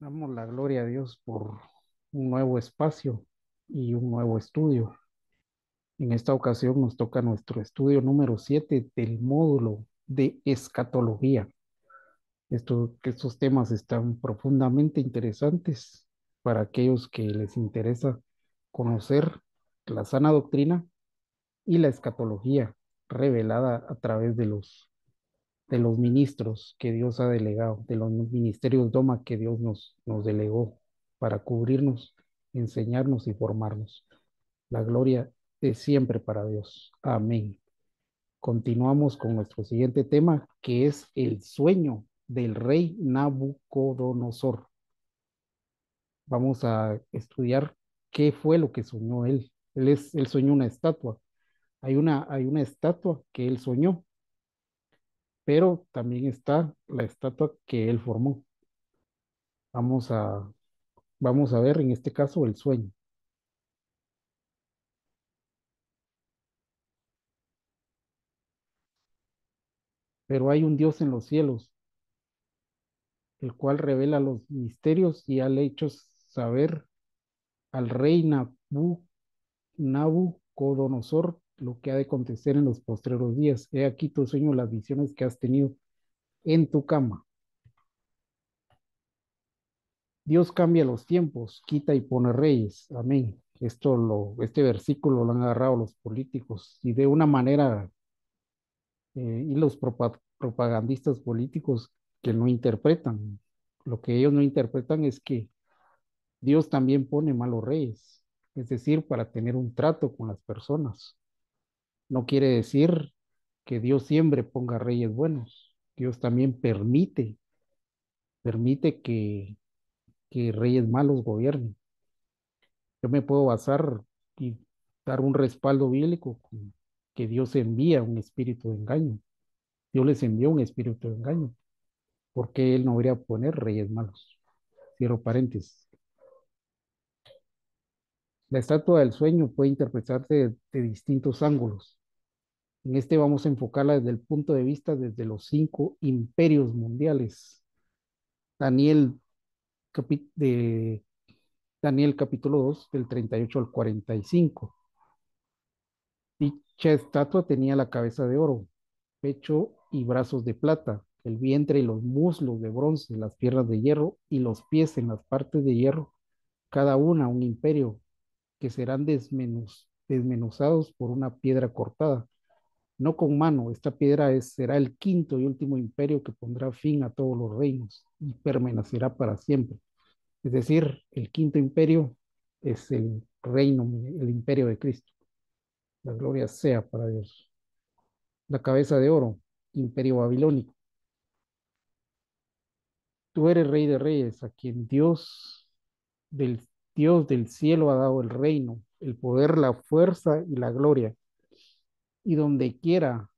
Damos la gloria a Dios por un nuevo espacio y un nuevo estudio. En esta ocasión nos toca nuestro estudio número 7 del módulo de escatología. Estos temas están profundamente interesantes para aquellos que les interesa conocer la sana doctrina y la escatología revelada a través de los ministros que Dios ha delegado, de los ministerios Doma que Dios nos delegó para cubrirnos, enseñarnos y formarnos. La gloria es siempre para Dios. Amén. Continuamos con nuestro siguiente tema, que es el sueño del rey Nabucodonosor. Vamos a estudiar qué fue lo que soñó él. Él soñó una estatua. Hay una estatua que él soñó, pero también está la estatua que él formó. Vamos a, vamos a ver en este caso el sueño. Pero hay un Dios en los cielos, el cual revela los misterios y ha hecho saber al rey Nabucodonosor lo que ha de acontecer en los postreros días. He aquí tu sueño, las visiones que has tenido en tu cama. Dios cambia los tiempos, quita y pone reyes. Amén. Este versículo lo han agarrado los políticos y de una manera, y los propagandistas políticos que no interpretan. Lo que ellos no interpretan es que Dios también pone malos reyes, es decir, para tener un trato con las personas. No quiere decir que Dios siempre ponga reyes buenos. Dios también permite que reyes malos gobiernen. Yo me puedo basar y dar un respaldo bíblico con que Dios envía un espíritu de engaño. Dios les envió un espíritu de engaño. ¿Por qué Él no debería poner reyes malos? Cierro paréntesis. La estatua del sueño puede interpretarse de distintos ángulos. En este vamos a enfocarla desde el punto de vista desde los cinco imperios mundiales. Daniel, de Daniel capítulo 2 del 38 al 45. Dicha estatua tenía la cabeza de oro, pecho y brazos de plata, el vientre y los muslos de bronce, las piernas de hierro y los pies en las partes de hierro, cada una un imperio que serán desmenuzados por una piedra cortada. No con mano, esta será el quinto y último imperio que pondrá fin a todos los reinos y permanecerá para siempre. Es decir, el quinto imperio es el reino, el imperio de Cristo. La gloria sea para Dios. La cabeza de oro, imperio babilónico. Tú eres rey de reyes, a quien del Dios del cielo ha dado el reino, el poder, la fuerza y la gloria. Y donde quiera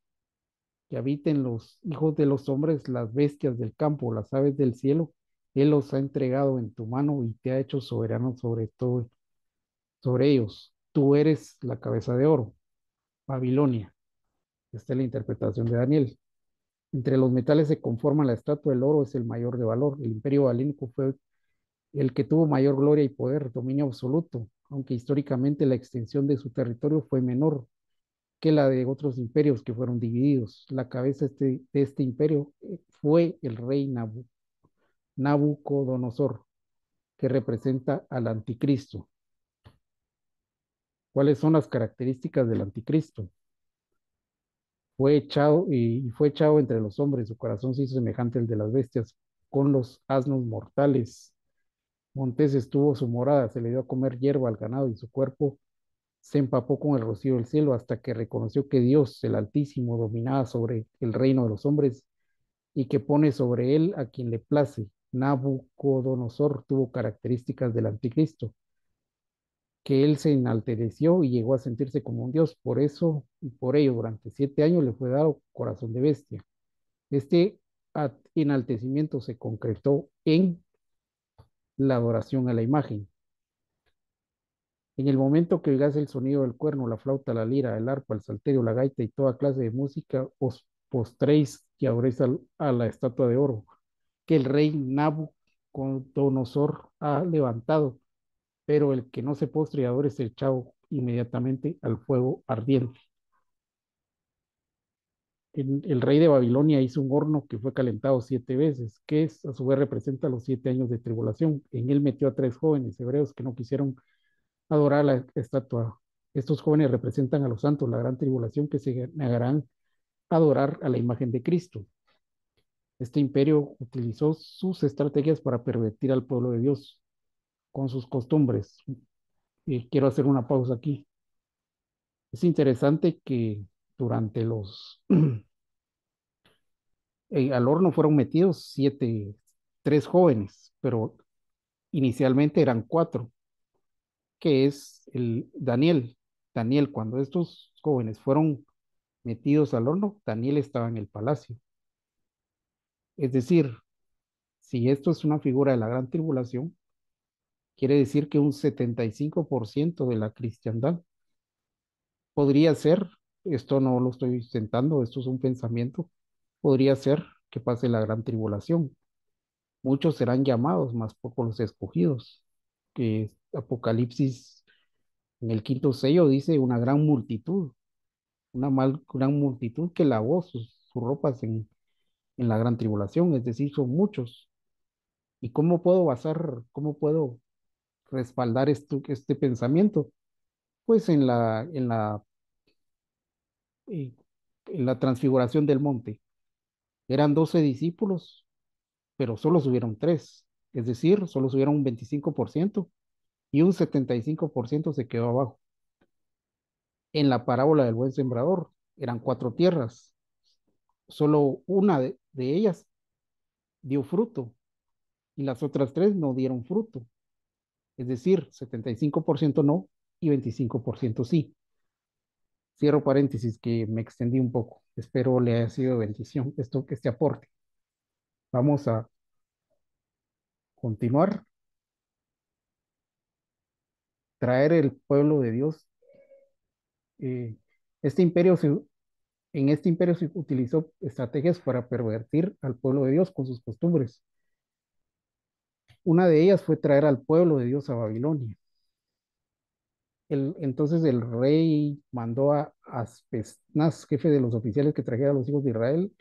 que habiten los hijos de los hombres, las bestias del campo, las aves del cielo, Él los ha entregado en tu mano y te ha hecho soberano sobre todo, sobre ellos. Tú eres la cabeza de oro, Babilonia. Esta es la interpretación de Daniel. Entre los metales se conforma la estatua, el oro es el mayor de valor. El imperio babilónico fue el que tuvo mayor gloria y poder, dominio absoluto, aunque históricamente la extensión de su territorio fue menor que la de otros imperios que fueron divididos. La cabeza de este imperio fue el rey Nabucodonosor, que representa al anticristo. ¿Cuáles son las características del anticristo? Fue echado entre los hombres, su corazón se hizo semejante al de las bestias, con los asnos mortales. Montes estuvo su morada, se le dio a comer hierba al ganado y su cuerpo se empapó con el rocío del cielo hasta que reconoció que Dios, el Altísimo, dominaba sobre el reino de los hombres y que pone sobre él a quien le place. Nabucodonosor tuvo características del anticristo, que él se enalteció y llegó a sentirse como un dios. Por eso y por ello, durante 7 años le fue dado corazón de bestia. Este enaltecimiento se concretó en la adoración a la imagen. En el momento que oigáis el sonido del cuerno, la flauta, la lira, el arpa, el salterio, la gaita y toda clase de música, os postréis y adoréis a la estatua de oro que el rey Nabucodonosor Nabucodonosor ha levantado, pero el que no se postre y adore es echado inmediatamente al fuego ardiente. El rey de Babilonia hizo un horno que fue calentado 7 veces, que es, a su vez representa los 7 años de tribulación. En él metió a 3 jóvenes hebreos que no quisieron adorar la estatua. Estos jóvenes representan a los santos, la gran tribulación que se negarán a adorar a la imagen de Cristo. Este imperio utilizó sus estrategias para pervertir al pueblo de Dios con sus costumbres. Y quiero hacer una pausa aquí. Es interesante que durante al horno fueron metidos 3 jóvenes, pero inicialmente eran 4, que es el Daniel. Daniel, cuando estos jóvenes fueron metidos al horno, Daniel estaba en el palacio. Es decir, si esto es una figura de la gran tribulación, quiere decir que un 75% de la cristiandad podría ser, esto no lo estoy sentando, esto es un pensamiento, podría ser que pase la gran tribulación. Muchos serán llamados, más pocos los escogidos. Que Apocalipsis en el quinto sello dice una gran multitud, gran multitud que lavó sus ropas en la gran tribulación, es decir, son muchos. ¿Y cómo puedo respaldar este pensamiento? Pues eh, en la transfiguración del monte. Eran 12 discípulos, pero solo subieron 3, es decir, solo subieron un 25% y un 75% se quedó abajo. En la parábola del buen sembrador eran 4 tierras, solo una de ellas dio fruto y las otras 3 no dieron fruto, es decir, 75% no y 25% sí. Cierro paréntesis que me extendí un poco. Espero le haya sido de bendición este aporte. Vamos a continuar. Traer el pueblo de Dios. eh, este imperio en este imperio se utilizó estrategias para pervertir al pueblo de Dios con sus costumbres. Una de ellas fue traer al pueblo de Dios a Babilonia. Entonces el rey mandó a Aspenaz, jefe de los oficiales, que trajera a los hijos de Israel,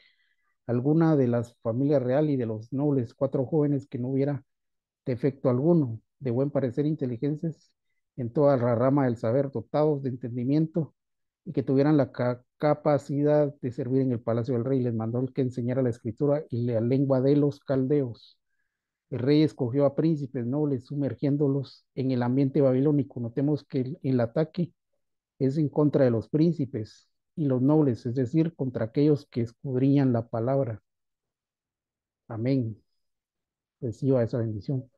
alguna de las familias real y de los nobles, 4 jóvenes que no hubiera defecto alguno, de buen parecer, inteligencias en toda la rama del saber, dotados de entendimiento y que tuvieran la capacidad de servir en el palacio del rey. Les mandó el que enseñara la escritura y la lengua de los caldeos. El rey escogió a príncipes nobles, sumergiéndolos en el ambiente babilónico. Notemos que el ataque es en contra de los príncipes y los nobles, es decir, contra aquellos que escudriñan la palabra. Amén. Reciba esa bendición.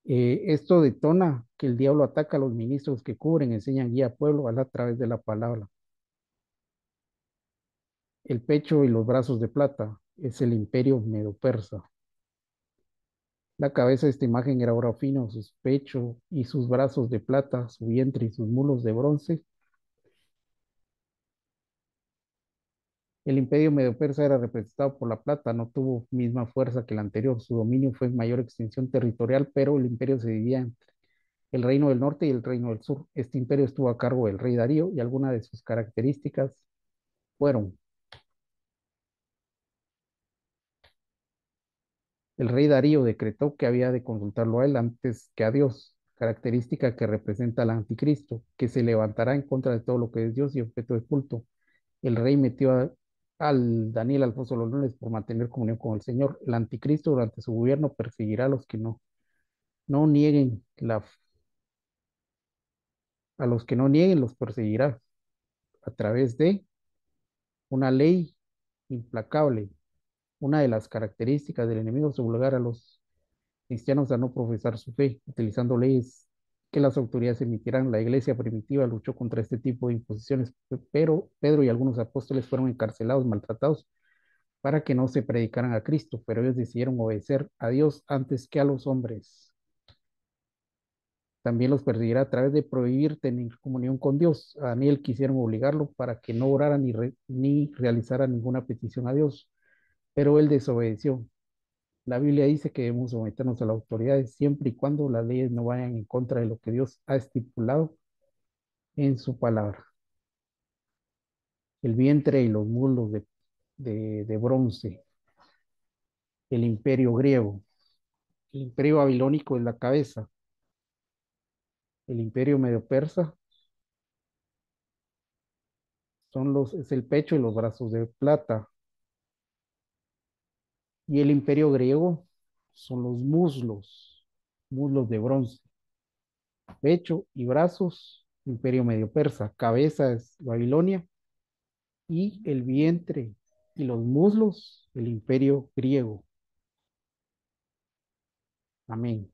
Esto detona que el diablo ataca a los ministros que cubren, enseñan guía a pueblo a través de la palabra. El pecho y los brazos de plata es el imperio medo-persa. La cabeza de esta imagen era oro fino, sus pechos y sus brazos de plata, su vientre y sus mulos de bronce. El imperio medo-persa era representado por la plata, no tuvo misma fuerza que el anterior. Su dominio fue en mayor extensión territorial, pero el imperio se dividía entre el reino del norte y el reino del sur. Este imperio estuvo a cargo del rey Darío y algunas de sus características fueron: el rey Darío decretó que había de consultarlo a él antes que a Dios, característica que representa al anticristo, que se levantará en contra de todo lo que es Dios y objeto de culto. El rey metió al Daniel al foso de los leones por mantener comunión con el Señor. El anticristo durante su gobierno perseguirá a los que no nieguen a los que no nieguen los perseguirá a través de una ley implacable. Una de las características del enemigo es obligar a los cristianos a no profesar su fe, utilizando leyes que las autoridades emitirán. La iglesia primitiva luchó contra este tipo de imposiciones, pero Pedro y algunos apóstoles fueron encarcelados, maltratados, para que no se predicaran a Cristo, pero ellos decidieron obedecer a Dios antes que a los hombres. También los perseguirá a través de prohibir tener comunión con Dios. A Daniel quisieron obligarlo para que no orara ni realizara ninguna petición a Dios, pero él desobedeció. La Biblia dice que debemos someternos a las autoridades siempre y cuando las leyes no vayan en contra de lo que Dios ha estipulado en su palabra. El vientre y los muslos de bronce, el imperio griego, el imperio babilónico es la cabeza, el imperio medio persa es el pecho y los brazos de plata, y el imperio griego son los muslos, muslos de bronce, pecho y brazos, imperio medio persa, cabeza es Babilonia y el vientre y los muslos, el imperio griego. Amén.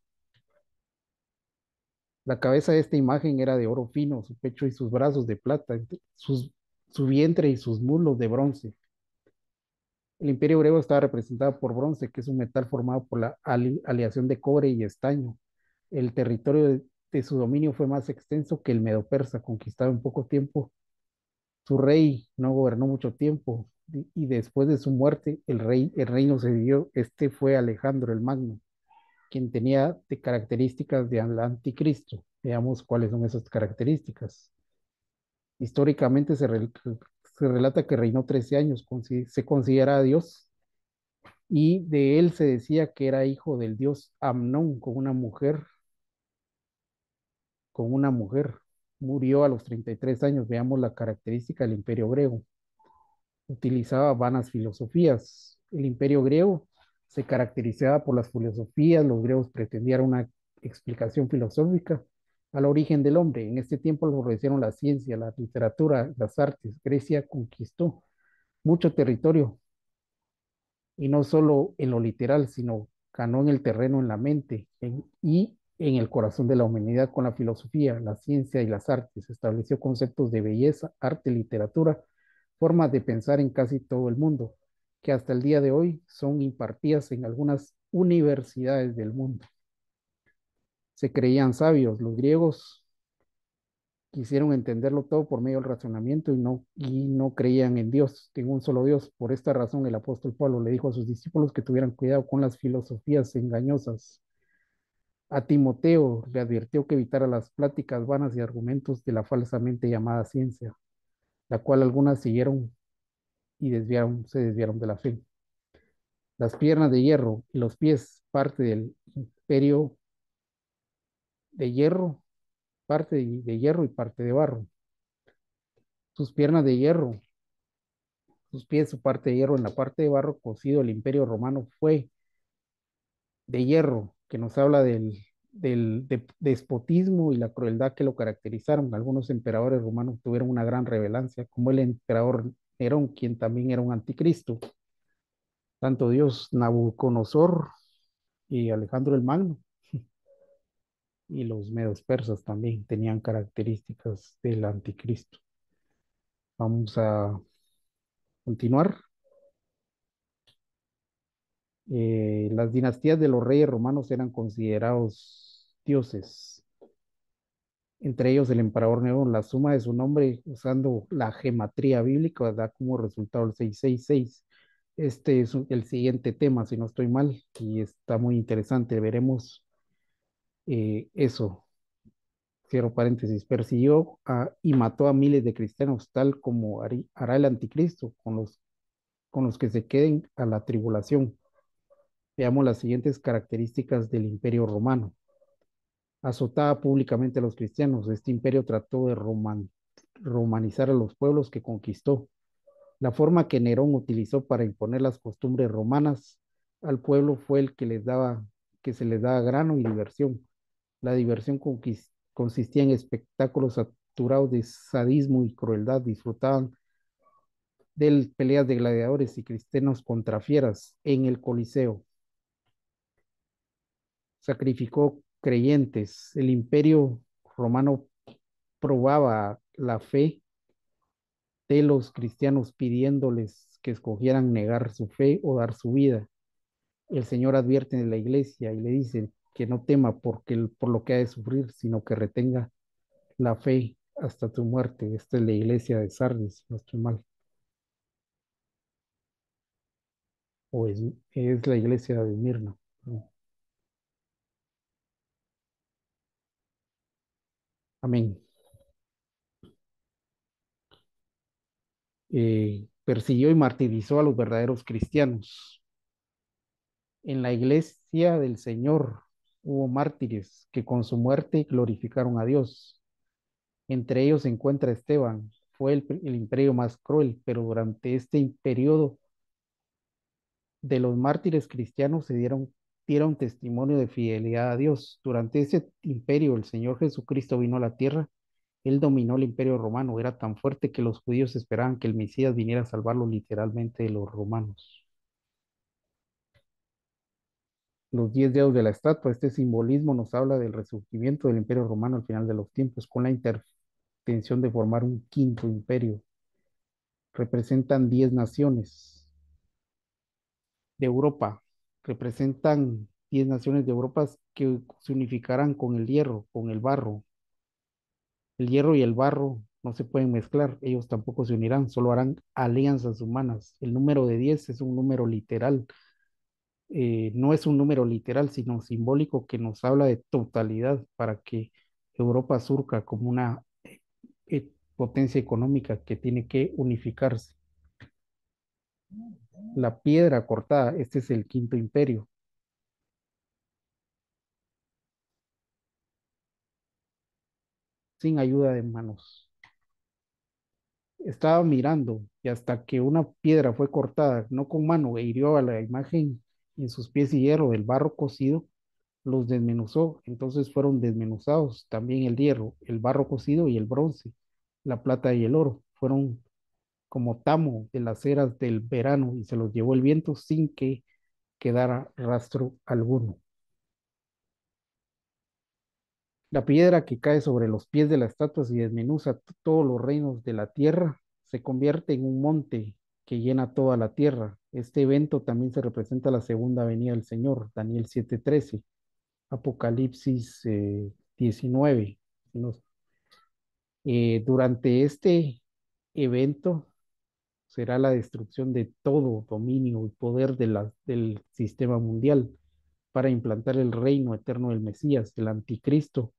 La cabeza de esta imagen era de oro fino, su pecho y sus brazos de plata, su vientre y sus muslos de bronce. El imperio griego estaba representado por bronce, que es un metal formado por la aleación de cobre y estaño. El territorio de su dominio fue más extenso que el medo persa, conquistado en poco tiempo. Su rey no gobernó mucho tiempo y después de su muerte el reino se dividió. Este fue Alejandro el Magno, quien tenía de características de al anticristo. Veamos cuáles son esas características. Históricamente se relata que reinó 13 años, se considera a Dios y de él se decía que era hijo del dios Amnón con una mujer. Murió a los 33 años. Veamos la característica del imperio griego. Utilizaba vanas filosofías. El imperio griego se caracterizaba por las filosofías. Los griegos pretendían una explicación filosófica al origen del hombre. En este tiempo florecieron la ciencia, la literatura, las artes. Grecia conquistó mucho territorio y no solo en lo literal, sino ganó en el terreno, en la mente y en el corazón de la humanidad con la filosofía, la ciencia y las artes. Estableció conceptos de belleza, arte, literatura, formas de pensar en casi todo el mundo, que hasta el día de hoy son impartidas en algunas universidades del mundo. Se creían sabios, los griegos quisieron entenderlo todo por medio del razonamiento y no creían en Dios, en un solo Dios. Por esta razón, el apóstol Pablo le dijo a sus discípulos que tuvieran cuidado con las filosofías engañosas. A Timoteo le advirtió que evitara las pláticas vanas y argumentos de la falsamente llamada ciencia, la cual algunas siguieron y se desviaron de la fe. Las piernas de hierro y los pies, parte del imperio de hierro, parte de hierro y parte de barro. Sus piernas de hierro, sus pies, su parte de hierro, en la parte de barro cocido, el imperio romano fue de hierro, que nos habla del despotismo y la crueldad que lo caracterizaron. Algunos emperadores romanos tuvieron una gran relevancia, como el emperador Nerón, quien también era un anticristo. Tanto Dios, Nabucodonosor y Alejandro el Magno, y los medos persas también tenían características del anticristo. Vamos a continuar. Las dinastías de los reyes romanos eran considerados dioses, entre ellos el emperador Nerón. La suma de su nombre usando la gematría bíblica da como resultado el 666. Este es el siguiente tema, si no estoy mal, y está muy interesante. Veremos eso. Cierro paréntesis. Persiguió y mató a miles de cristianos, tal como hará el anticristo con los que se queden a la tribulación. Veamos las siguientes características del imperio romano. Azotaba públicamente a los cristianos. Este imperio trató de romanizar a los pueblos que conquistó. La forma que Nerón utilizó para imponer las costumbres romanas al pueblo fue el que se les daba grano y diversión. La diversión consistía en espectáculos saturados de sadismo y crueldad. Disfrutaban de peleas de gladiadores y cristianos contra fieras en el Coliseo. Sacrificó creyentes. El imperio romano probaba la fe de los cristianos pidiéndoles que escogieran negar su fe o dar su vida. El Señor advierte en la iglesia y le dice que no tema por lo que ha de sufrir, sino que retenga la fe hasta tu muerte. Esta es la iglesia de Sardis, no estoy mal. o es la iglesia de Mirna. Amén. Persiguió y martirizó a los verdaderos cristianos. En la iglesia del Señor hubo mártires que con su muerte glorificaron a Dios. Entre ellos se encuentra Esteban. Fue el imperio más cruel, pero durante este periodo de los mártires cristianos dieron testimonio de fidelidad a Dios. Durante ese imperio, el Señor Jesucristo vino a la tierra. Él dominó el imperio romano. Era tan fuerte que los judíos esperaban que el Mesías viniera a salvarlo literalmente de los romanos. Los 10 dedos de la estatua, este simbolismo nos habla del resurgimiento del imperio romano al final de los tiempos, con la intención de formar un quinto imperio. Representan 10 naciones de Europa, representan 10 naciones de Europa que se unificarán con el hierro, con el barro. El hierro y el barro no se pueden mezclar, ellos tampoco se unirán, solo harán alianzas humanas. El número de 10 es un número literal, no es un número literal, sino simbólico que nos habla de totalidad para que Europa surca como una potencia económica que tiene que unificarse. La piedra cortada, este es el quinto imperio, sin ayuda de manos. Estaba mirando y hasta que una piedra fue cortada, no con mano, e hirió a la imagen en sus pies y hierro del barro cocido, los desmenuzó. Entonces fueron desmenuzados también el hierro, el barro cocido y el bronce, la plata y el oro. Fueron como tamo de las eras del verano y se los llevó el viento sin que quedara rastro alguno. La piedra que cae sobre los pies de la estatua y desmenuza todos los reinos de la tierra se convierte en un monte que llena toda la tierra. Este evento también se representa la segunda venida del Señor, Daniel 7:13, Apocalipsis 19. Si nos- Durante este evento será la destrucción de todo dominio y poder del sistema mundial para implantar el reino eterno del Mesías, el anticristo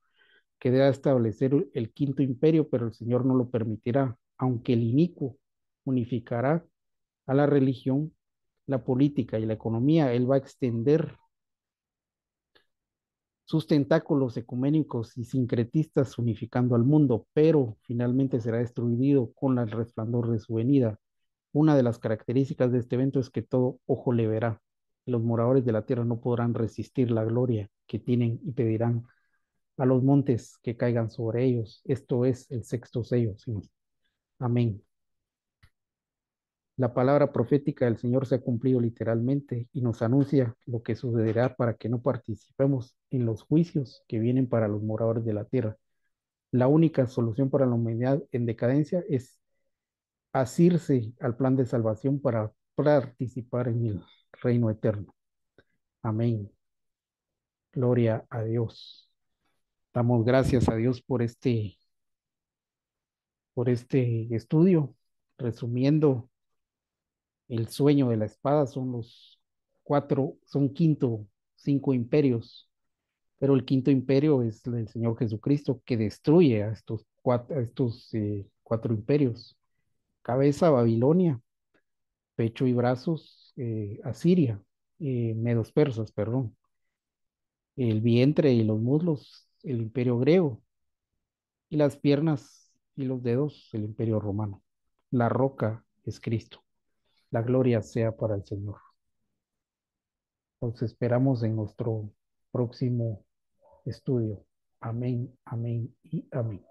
que debe establecer el quinto imperio, pero el Señor no lo permitirá, aunque el inicuo unificará a la religión, la política y la economía. Él va a extender sus tentáculos ecuménicos y sincretistas unificando al mundo, pero finalmente será destruido con el resplandor de su venida. Una de las características de este evento es que todo ojo le verá. Los moradores de la tierra no podrán resistir la gloria que tienen y pedirán a los montes que caigan sobre ellos. Esto es el sexto sello, Señor. Amén. La palabra profética del Señor se ha cumplido literalmente y nos anuncia lo que sucederá para que no participemos en los juicios que vienen para los moradores de la tierra. La única solución para la humanidad en decadencia es asirse al plan de salvación para participar en el reino eterno. Amén. Gloria a Dios. Damos gracias a Dios por este estudio. Resumiendo, el sueño de la espada son los cuatro, son quinto, 5 imperios, pero el quinto imperio es el Señor Jesucristo que destruye a estos 4 imperios. Cabeza, Babilonia; pecho y brazos, Asiria; medos persas, perdón; el vientre y los muslos, el imperio griego; y las piernas y los dedos, el imperio romano. La roca es Cristo. La gloria sea para el Señor. Los esperamos en nuestro próximo estudio. Amén, amén y amén.